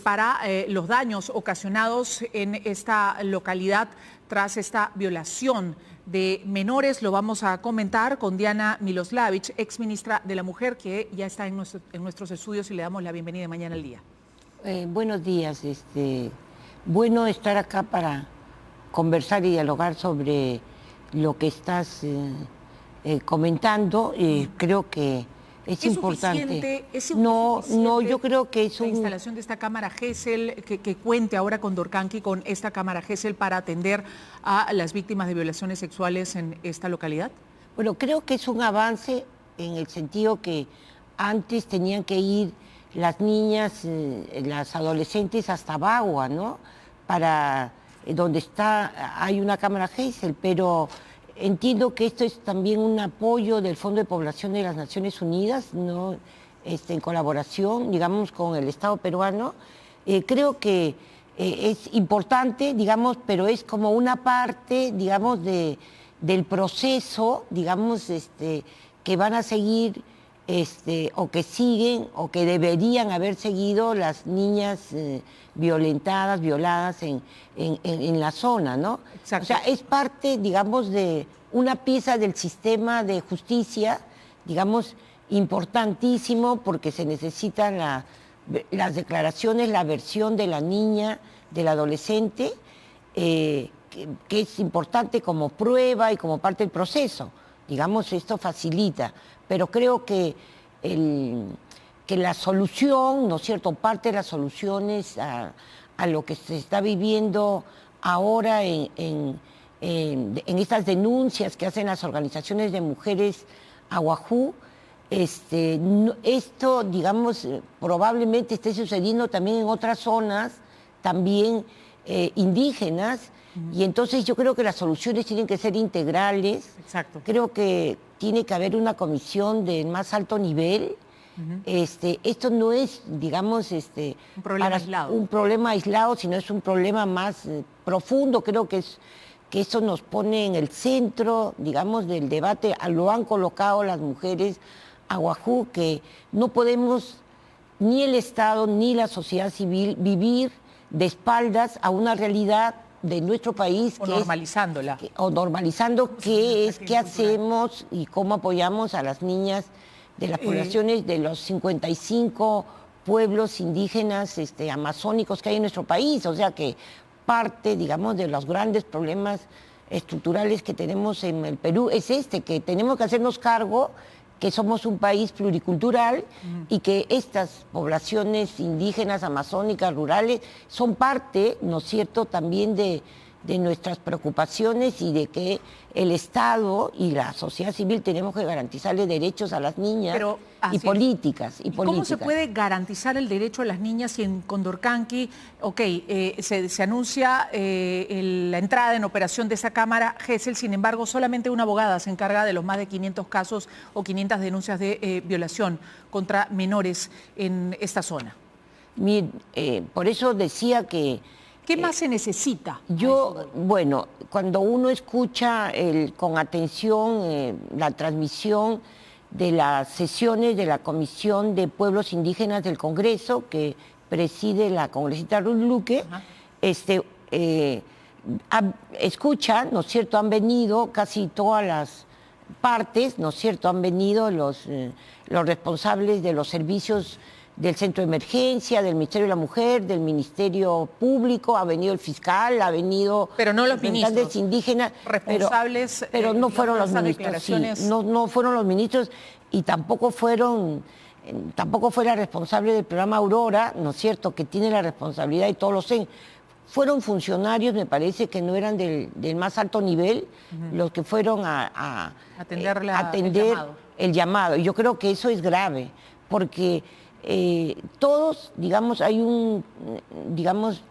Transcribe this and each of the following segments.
para los daños ocasionados en esta localidad tras esta violación de menores. Lo vamos a comentar con Diana Miloslavich, exministra de la Mujer, que ya está en nuestros estudios, y le damos la bienvenida mañana al día. Buenos días. Bueno estar acá para conversar y dialogar sobre lo que estás comentando. Creo que es importante. No, yo creo que es la instalación de esta cámara Gesell, que cuente ahora con Condorcanqui, con esta cámara Gesell, para atender a las víctimas de violaciones sexuales en esta localidad. Bueno, creo que es un avance en el sentido que antes tenían que ir las niñas, las adolescentes hasta Bagua, ¿no? Para donde hay una cámara Gesell, pero entiendo que esto es también un apoyo del Fondo de Población de las Naciones Unidas, ¿no? En colaboración, digamos, con el Estado peruano. Creo que es importante, digamos, pero es como una parte, digamos, del proceso, digamos, que van a seguir, o que siguen, o que deberían haber seguido las niñas violentadas, violadas en la zona, ¿no? Exacto. O sea, es parte, digamos, de una pieza del sistema de justicia, digamos, importantísimo, porque se necesitan las declaraciones, la versión de la niña, del adolescente, que es importante como prueba y como parte del proceso. Digamos, esto facilita, pero creo que la solución, ¿no es cierto?, parte de las soluciones a lo que se está viviendo ahora en estas denuncias que hacen las organizaciones de mujeres a Wajó, esto, digamos, probablemente esté sucediendo también en otras zonas, también indígenas. Y entonces yo creo que las soluciones tienen que ser integrales. Exacto. Creo que tiene que haber una comisión de más alto nivel. Esto no es, digamos, un problema aislado, sino es un problema más profundo. Creo que eso nos pone en el centro, digamos, del debate. Lo han colocado las mujeres a Wajó, que no podemos, ni el Estado ni la sociedad civil, vivir de espaldas a una realidad de nuestro país. O normalizándola. Normalizando qué hacemos y cómo apoyamos a las niñas de las poblaciones de los 55 pueblos indígenas amazónicos que hay en nuestro país. O sea que parte, digamos, de los grandes problemas estructurales que tenemos en el Perú es que tenemos que hacernos cargo que somos un país pluricultural y que estas poblaciones indígenas, amazónicas, rurales, son parte, ¿no es cierto?, también de nuestras preocupaciones, y de que el Estado y la sociedad civil tenemos que garantizarle derechos a las niñas y políticas. ¿Cómo se puede garantizar el derecho a las niñas si en Condorcanqui, se anuncia la entrada en operación de esa cámara Gesell, sin embargo solamente una abogada se encarga de los más de 500 casos o 500 denuncias de violación contra menores en esta zona? Por eso decía que... ¿Qué más se necesita? Bueno, cuando uno escucha con atención la transmisión de las sesiones de la Comisión de Pueblos Indígenas del Congreso, que preside la congresista Ruth Luque, escuchan, ¿no es cierto?, han venido casi todas las partes, ¿no es cierto?, han venido los responsables de los servicios del Centro de Emergencia, del Ministerio de la Mujer, del Ministerio Público, ha venido el fiscal, ha venido... Pero no los ministros indígenas, responsables, pero no fueron los ministros, no fueron los ministros, y tampoco fue la responsable del programa Aurora, ¿no es cierto?, que tiene la responsabilidad, y todos lo sé. Fueron funcionarios, me parece, que no eran del más alto nivel, los que fueron a atender el llamado. Y yo creo que eso es grave, porque... todos, digamos,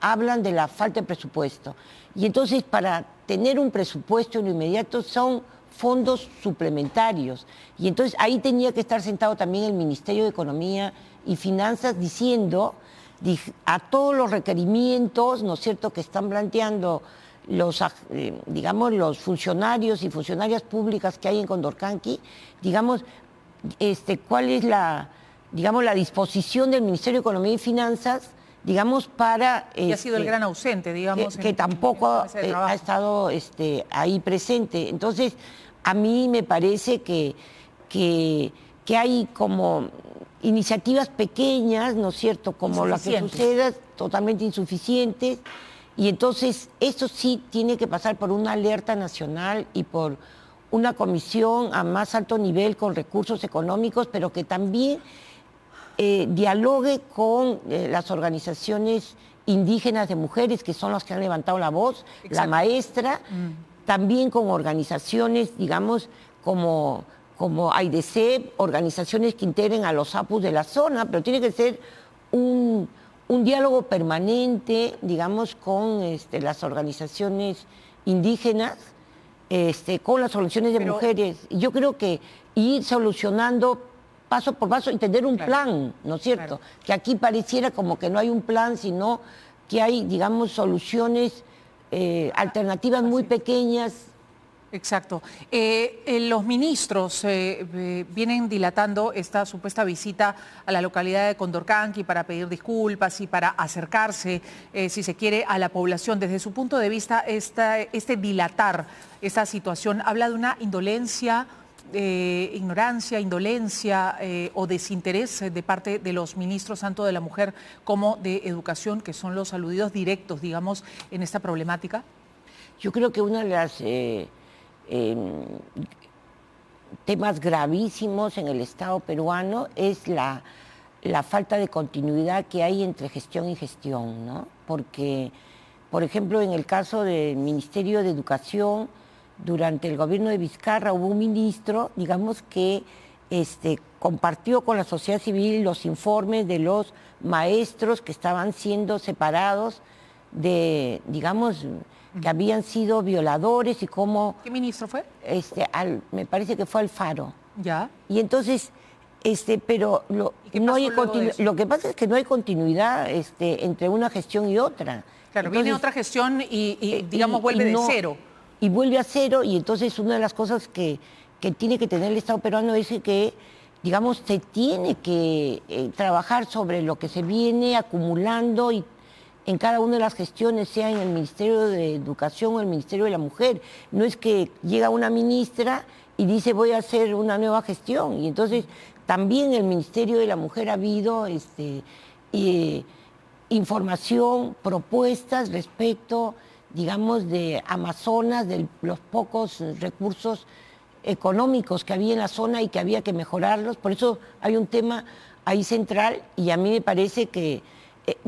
hablan de la falta de presupuesto. Y entonces, para tener un presupuesto en lo inmediato son fondos suplementarios. Y entonces ahí tenía que estar sentado también el Ministerio de Economía y Finanzas diciendo a todos los requerimientos, ¿no es cierto?, que están planteando los funcionarios y funcionarias públicas que hay en Condorcanqui, digamos, cuál es la disposición del Ministerio de Economía y Finanzas digamos, para... Y ha sido el gran ausente, digamos. Que tampoco ha estado ahí presente. Entonces, a mí me parece que hay como iniciativas pequeñas, ¿no es cierto?, como la que suceda, totalmente insuficientes, y entonces esto sí tiene que pasar por una alerta nacional y por una comisión a más alto nivel con recursos económicos, pero que también dialogue con las organizaciones indígenas de mujeres, que son las que han levantado la voz, la maestra, también con organizaciones, digamos, como AIDESEP, organizaciones que integren a los APUs de la zona, pero tiene que ser un diálogo permanente, digamos, con las organizaciones indígenas, con las organizaciones de mujeres. Y yo creo que ir solucionando paso por paso y tener un plan, ¿no es cierto? Que aquí pareciera como que no hay un plan, sino que hay, digamos, soluciones alternativas muy pequeñas. Exacto. Los ministros vienen dilatando esta supuesta visita a la localidad de Condorcanqui para pedir disculpas y para acercarse, si se quiere, a la población. Desde su punto de vista, este dilatar esta situación habla de una indolencia, ignorancia, indolencia o desinterés de parte de los ministros, tanto de la mujer como de educación, que son los aludidos directos, digamos, en esta problemática. Yo creo que una de las... temas gravísimos en el Estado peruano es la falta de continuidad que hay entre gestión y gestión, ¿no? Porque, por ejemplo, en el caso del Ministerio de Educación, durante el gobierno de Vizcarra hubo un ministro, digamos, que compartió con la sociedad civil los informes de los maestros que estaban siendo separados de, digamos, que habían sido violadores y cómo... ¿Qué ministro fue? Me parece que fue Alfaro. Ya. Y entonces, pero lo que pasa es que no hay continuidad entre una gestión y otra. Claro, entonces, viene otra gestión y digamos, vuelve de cero. Y vuelve a cero, y entonces una de las cosas que tiene que tener el Estado peruano es que, digamos, se tiene que trabajar sobre lo que se viene acumulando y en cada una de las gestiones, sea en el Ministerio de Educación o el Ministerio de la Mujer. No es que llega una ministra y dice voy a hacer una nueva gestión. Y entonces también en el Ministerio de la Mujer ha habido información, propuestas respecto, digamos, de Amazonas, de los pocos recursos económicos que había en la zona y que había que mejorarlos. Por eso hay un tema ahí central, y a mí me parece que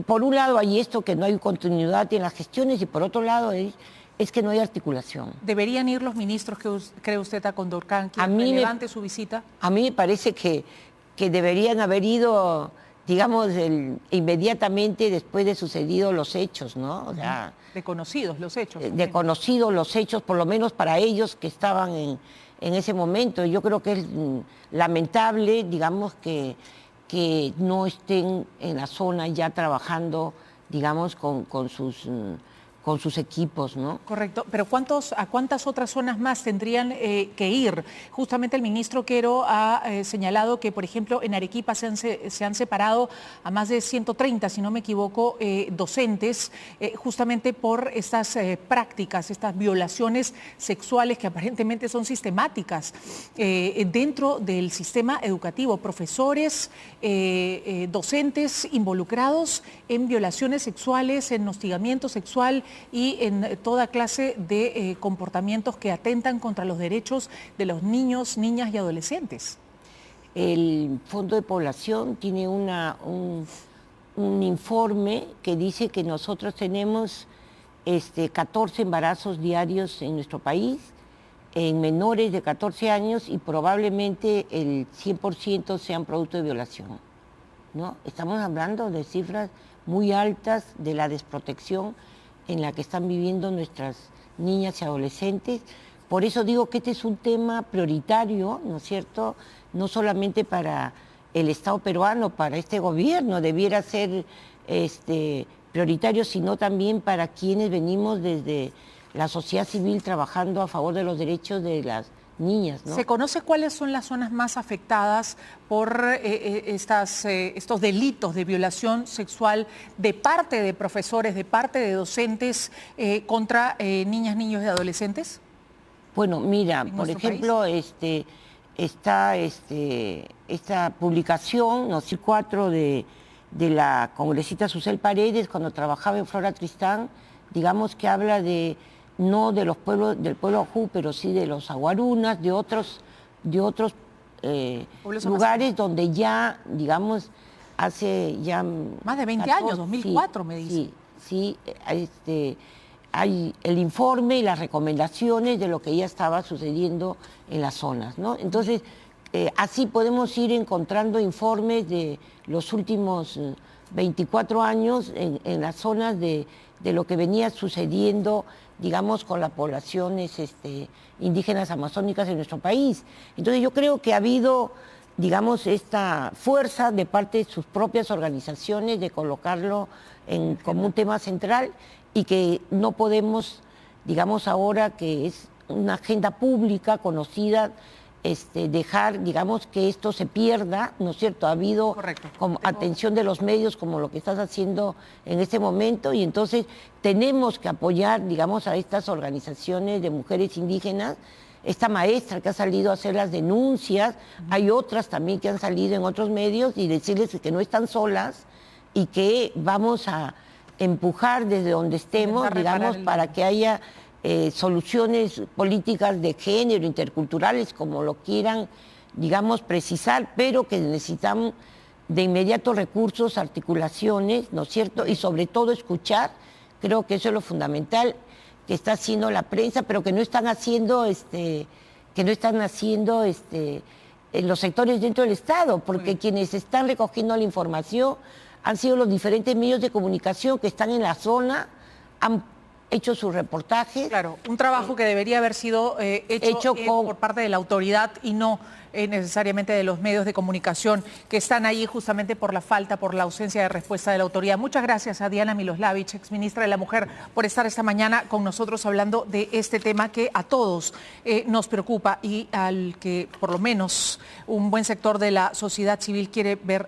por un lado hay esto, que no hay continuidad en las gestiones, y por otro lado es que no hay articulación. ¿Deberían ir los ministros, cree usted, a Condorcanqui? ¿Relevante su visita? A mí me parece que deberían haber ido, digamos, inmediatamente después de sucedidos los hechos, ¿no? O sea, de conocidos los hechos. De conocidos los hechos, por lo menos para ellos que estaban en ese momento. Yo creo que es lamentable, digamos, que no estén en la zona ya trabajando, digamos, con sus equipos, ¿no? Correcto, pero ¿a cuántas otras zonas más tendrían que ir? Justamente el ministro Quero ha señalado que, por ejemplo, en Arequipa se han separado a más de 130, si no me equivoco, docentes, justamente por estas prácticas, estas violaciones sexuales que aparentemente son sistemáticas dentro del sistema educativo. Profesores, docentes involucrados en violaciones sexuales, en hostigamiento sexual y en toda clase de comportamientos que atentan contra los derechos de los niños, niñas y adolescentes. El Fondo de Población tiene un informe que dice que nosotros tenemos 14 embarazos diarios en nuestro país, en menores de 14 años, y probablemente el 100% sean producto de violación, ¿no? Estamos hablando de cifras muy altas de la desprotección en la que están viviendo nuestras niñas y adolescentes. Por eso digo que este es un tema prioritario, ¿no es cierto?, no solamente para el Estado peruano, para este gobierno, debiera ser prioritario, sino también para quienes venimos desde la sociedad civil trabajando a favor de los derechos de las niñas, ¿no? ¿Se conoce cuáles son las zonas más afectadas por estos delitos de violación sexual de parte de profesores, de parte de docentes contra niñas, niños y adolescentes? Bueno, mira, por nuestro ejemplo, está esta publicación, no sé, 4 de la congresista Susel Paredes, cuando trabajaba en Flora Tristán, digamos que habla de no de los pueblos, del pueblo ajú, pero sí de los aguarunas, de otros lugares donde ya, digamos, hace ya... Más de 20 años, 2004 me dice. Sí, hay el informe y las recomendaciones de lo que ya estaba sucediendo en las zonas, ¿no? Entonces, así podemos ir encontrando informes de los últimos 24 años en las zonas de lo que venía sucediendo, digamos, con las poblaciones indígenas amazónicas en nuestro país. Entonces yo creo que ha habido, digamos, esta fuerza de parte de sus propias organizaciones de colocarlo como un tema central y que no podemos, digamos, ahora que es una agenda pública conocida, dejar, digamos, que esto se pierda, ¿no es cierto? Ha habido como atención de los medios, como lo que estás haciendo en este momento, y entonces tenemos que apoyar, digamos, a estas organizaciones de mujeres indígenas. Esta maestra que ha salido a hacer las denuncias, hay otras también que han salido en otros medios, y decirles que no están solas y que vamos a empujar desde donde estemos, digamos, para que haya soluciones políticas de género, interculturales, como lo quieran, digamos, precisar, pero que necesitamos de inmediato recursos, articulaciones, ¿no es cierto? Y sobre todo escuchar, creo que eso es lo fundamental que está haciendo la prensa, pero que no están haciendo, en los sectores dentro del Estado, porque quienes están recogiendo la información han sido los diferentes medios de comunicación que están en la zona, han hecho sus reportajes. Claro, un trabajo que debería haber sido hecho por parte de la autoridad y no necesariamente de los medios de comunicación que están ahí justamente por la falta, por la ausencia de respuesta de la autoridad. Muchas gracias a Diana Miloslavich, exministra de la Mujer, por estar esta mañana con nosotros hablando de este tema que a todos nos preocupa y al que por lo menos un buen sector de la sociedad civil quiere ver